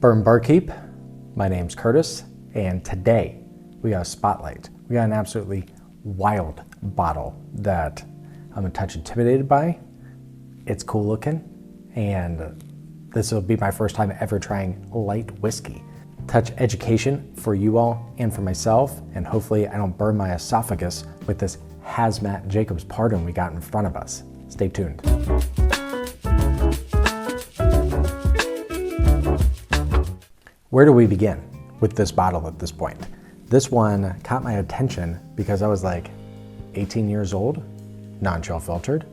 Bourbon Barkeep, my name's Curtis, and today we got a spotlight. We got an absolutely wild bottle that I'm a touch intimidated by. It's cool looking, and this will be my first time ever trying light whiskey. Touch education for you all and for myself, and hopefully I don't burn my esophagus with this hazmat Jacob's Pardon we got in front of us. Stay tuned. Where do we begin with this bottle at this point? This one caught my attention because I was like 18 years old, non-chill filtered,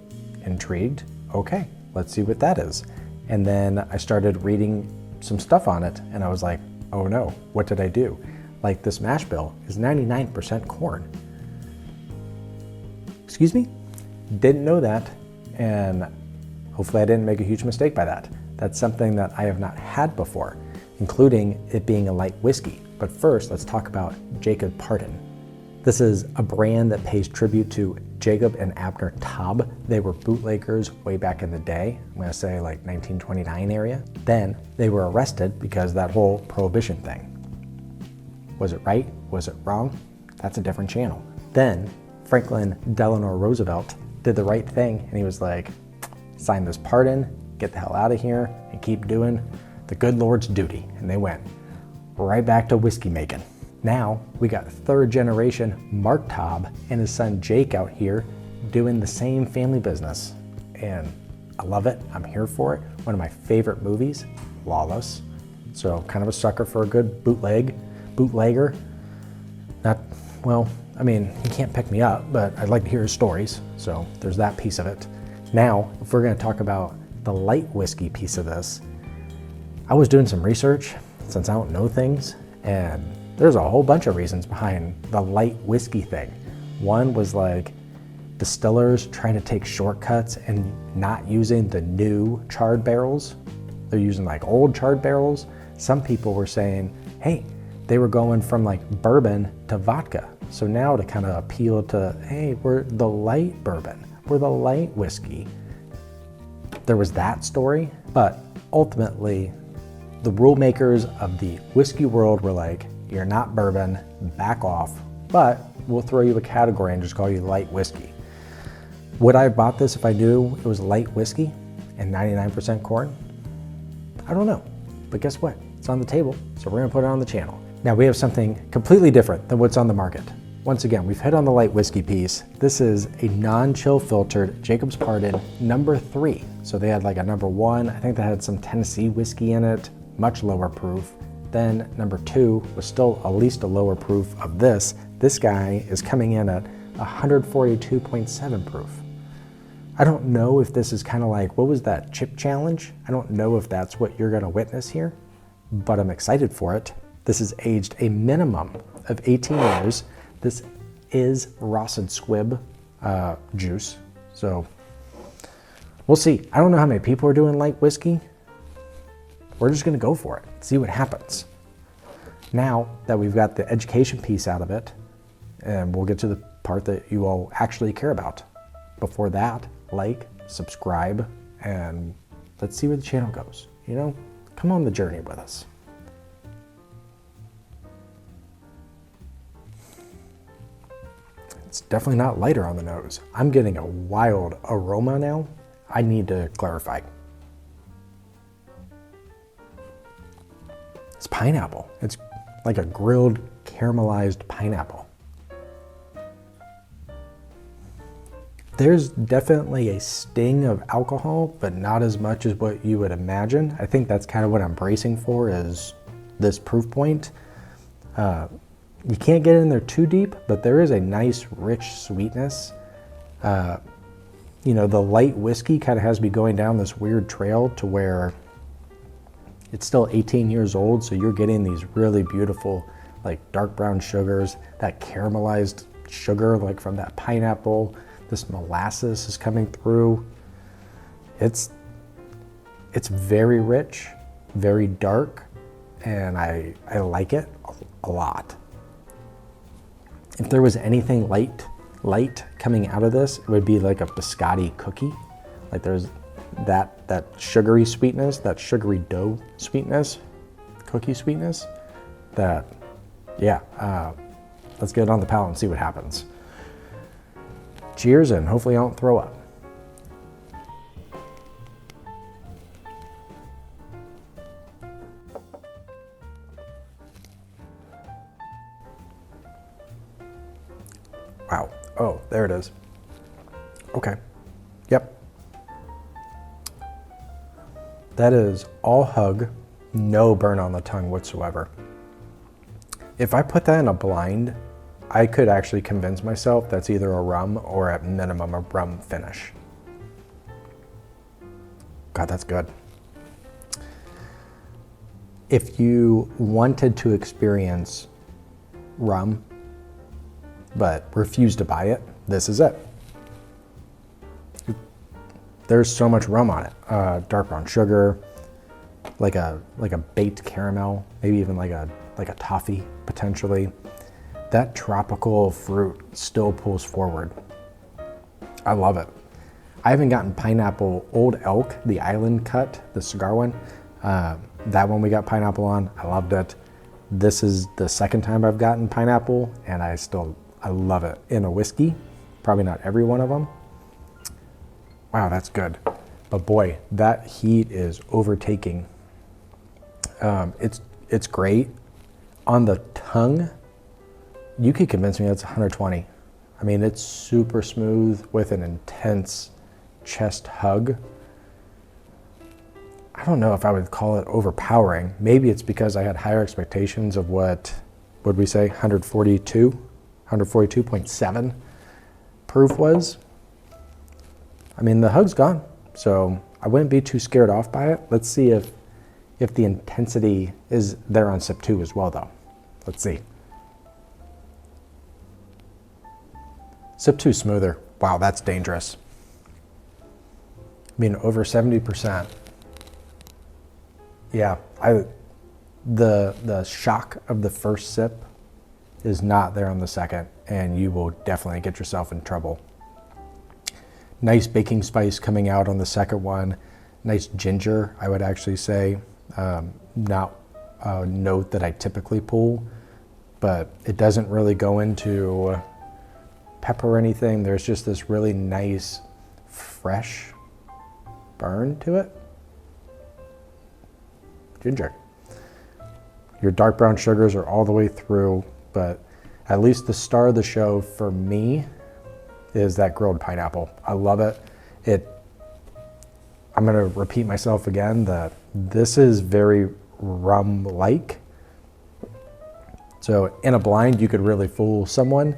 intrigued. Okay, let's see what that is. And then I started reading some stuff on it and I was like, oh no, what did I do? Like, this mash bill is 99% corn. Excuse me? Didn't know that, and hopefully I didn't make a huge mistake by that. That's something that I have not had before, including it being a light whiskey. But first, let's talk about Jacob's Pardon. This is a brand that pays tribute to Jacob and Abner Taub. They were bootleggers way back in the day. I'm gonna say like 1929 area. Then they were arrested because that whole prohibition thing. Was it right? Was it wrong? That's a different channel. Then Franklin Delano Roosevelt did the right thing, and he was like, sign this pardon, get the hell out of here, and keep doing the good Lord's duty. And they went right back to whiskey making. Now we got third generation Mark Taub and his son Jake out here doing the same family business. And I love it, I'm here for it. One of my favorite movies, Lawless. So kind of a sucker for a good bootlegger. Not, well, I mean, he can't pick me up, but I'd like to hear his stories. So there's that piece of it. Now, if we're gonna talk about the light whiskey piece of this, I was doing some research since I don't know things, and there's a whole bunch of reasons behind the light whiskey thing. One was like distillers trying to take shortcuts and not using the new charred barrels. They're using like old charred barrels. Some people were saying, hey, they were going from like bourbon to vodka. So now to kind of appeal to, hey, we're the light bourbon, we're the light whiskey. There was that story, but ultimately the rule makers of the whiskey world were like, you're not bourbon, back off, but we'll throw you a category and just call you light whiskey. Would I have bought this if I knew it was light whiskey and 99% corn? I don't know, but guess what? It's on the table, so we're gonna put it on the channel. Now we have something completely different than what's on the market. Once again, we've hit on the light whiskey piece. This is a non-chill filtered Jacob's Pardon number 3. So they had like a number 1, I think they had some Tennessee whiskey in it, much lower proof. Then number 2 was still at least a lower proof of this. This guy is coming in at 142.7 proof. I don't know if this is kind of like, what was that chip challenge? I don't know if that's what you're gonna witness here, but I'm excited for it. This is aged a minimum of 18 years. This is Ross and Squibb juice, so we'll see. I don't know how many people are doing light whiskey. We're just gonna go for it, see what happens. Now that we've got the education piece out of it, and we'll get to the part that you all actually care about. Before that, like, subscribe, and let's see where the channel goes. You know, come on the journey with us. It's definitely not lighter on the nose. I'm getting a wild aroma now. I need to clarify. It's pineapple. It's like a grilled caramelized pineapple. There's definitely a sting of alcohol, but not as much as what you would imagine. I think that's kind of what I'm bracing for, is this proof point. You can't get in there too deep, but there is a nice rich sweetness. You know, the light whiskey kind of has me going down this weird trail to where it's still 18 years old, so you're getting these really beautiful like dark brown sugars, that caramelized sugar like from that pineapple. This molasses is coming through. It's very rich, very dark, and I like it a lot. If there was anything light coming out of this, it would be like a biscotti cookie. Like there's that sugary sweetness, that sugary dough sweetness. cookie sweetness that, yeah, let's get it on the palate and see what happens. Cheers, and hopefully I don't throw up. Wow. Oh, there it is. Okay. Yep. That is all hug, no burn on the tongue whatsoever. If I put that in a blind, I could actually convince myself that's either a rum or at minimum a rum finish. God, that's good. If you wanted to experience rum, but refuse to buy it, this is it. There's so much rum on it. Dark brown sugar, like a baked caramel, maybe even like a toffee potentially. That tropical fruit still pulls forward. I love it. I haven't gotten pineapple. Old Elk, the island cut, the cigar one. That one we got pineapple on. I loved it. This is the second time I've gotten pineapple, and I love it in a whiskey. Probably not every one of them. Wow, that's good. But boy, that heat is overtaking. It's great. On the tongue, you could convince me that's 120. I mean, it's super smooth with an intense chest hug. I don't know if I would call it overpowering. Maybe it's because I had higher expectations of what would we say, 142.7 proof was. I mean, the hug's gone, so I wouldn't be too scared off by it. Let's see if the intensity is there on sip 2 as well, though. Let's see. Sip 2 smoother. Wow, that's dangerous. I mean, over 70%. Yeah, the shock of the first sip is not there on the second, and you will definitely get yourself in trouble. Nice baking spice coming out on the second one. Nice ginger, I would actually say. Not a note that I typically pull, but it doesn't really go into pepper or anything. There's just this really nice, fresh burn to it. Ginger. Your dark brown sugars are all the way through, but at least the star of the show for me is that grilled pineapple. I love it. I'm gonna repeat myself again that this is very rum-like. So in a blind, you could really fool someone.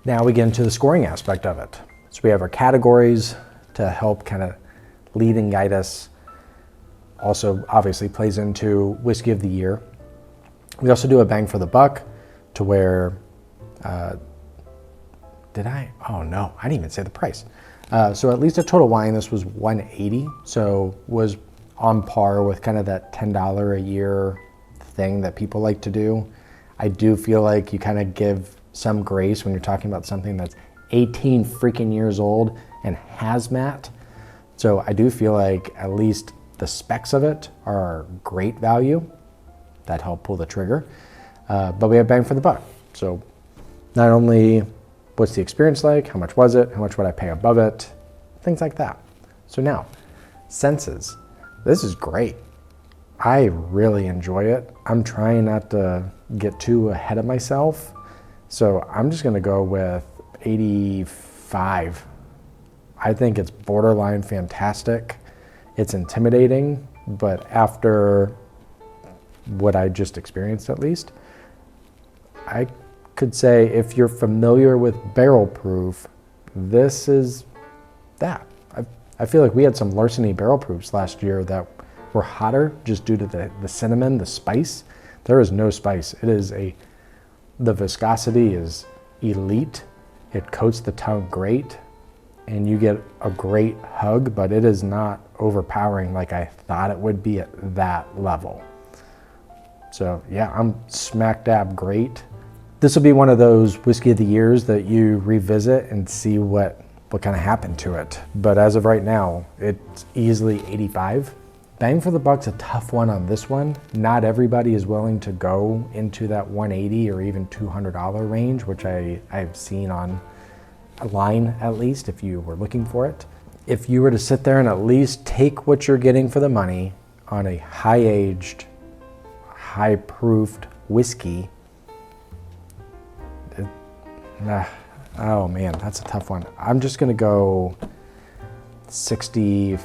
Now we get into the scoring aspect of it. So we have our categories to help kind of lead and guide us. Also, obviously plays into Whiskey of the Year. We also do a bang for the buck to where, oh no, I didn't even say the price. So at least a total wine, this was $180. So was on par with kind of that $10 a year thing that people like to do. I do feel like you kind of give some grace when you're talking about something that's 18 freaking years old and hazmat. So I do feel like at least the specs of it are great value. That helped pull the trigger. But we have bang for the buck. So not only what's the experience like, how much was it, how much would I pay above it, things like that. So now, senses. This is great. I really enjoy it. I'm trying not to get too ahead of myself. So I'm just gonna go with 85. I think it's borderline fantastic. It's intimidating, but after what I just experienced at least, I could say if you're familiar with barrel proof, this is that. I feel like we had some Larceny barrel proofs last year that were hotter just due to the cinnamon, the spice. There is no spice. The viscosity is elite. It coats the tongue great, and you get a great hug, but it is not overpowering like I thought it would be at that level. So yeah, I'm smack dab great. This will be one of those Whiskey of the Years that you revisit and see what kind of happened to it. But as of right now, it's easily 85. Bang for the buck's a tough one on this one. Not everybody is willing to go into that $180 or even $200 range, which I've seen on a line, at least, if you were looking for it. If you were to sit there and at least take what you're getting for the money on a high-aged, high-proofed whiskey, oh man, that's a tough one. I'm just gonna go 66.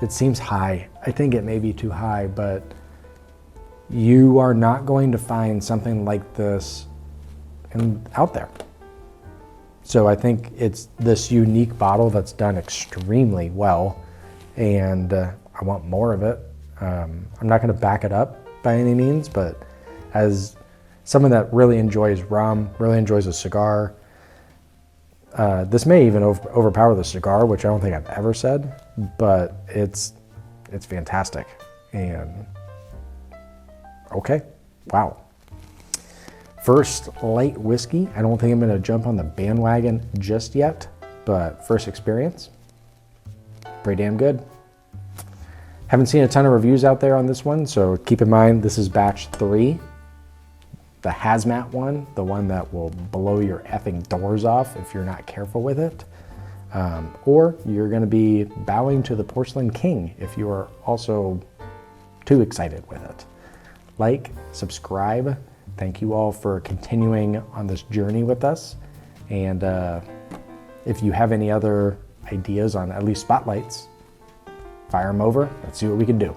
It seems high. I think it may be too high, but you are not going to find something like this out there. So I think it's this unique bottle that's done extremely well, and I want more of it. I'm not going to back it up by any means, but as someone that really enjoys rum, really enjoys a cigar, this may even overpower the cigar, which I don't think I've ever said, but it's fantastic. And okay, wow. First light whiskey. I don't think I'm gonna jump on the bandwagon just yet, but first experience, pretty damn good. Haven't seen a ton of reviews out there on this one, so keep in mind this is batch 3. The hazmat one, the one that will blow your effing doors off if you're not careful with it. Or you're gonna be bowing to the porcelain king if you are also too excited with it. Like, subscribe. Thank you all for continuing on this journey with us. And if you have any other ideas on at least spotlights, fire them over. Let's see what we can do.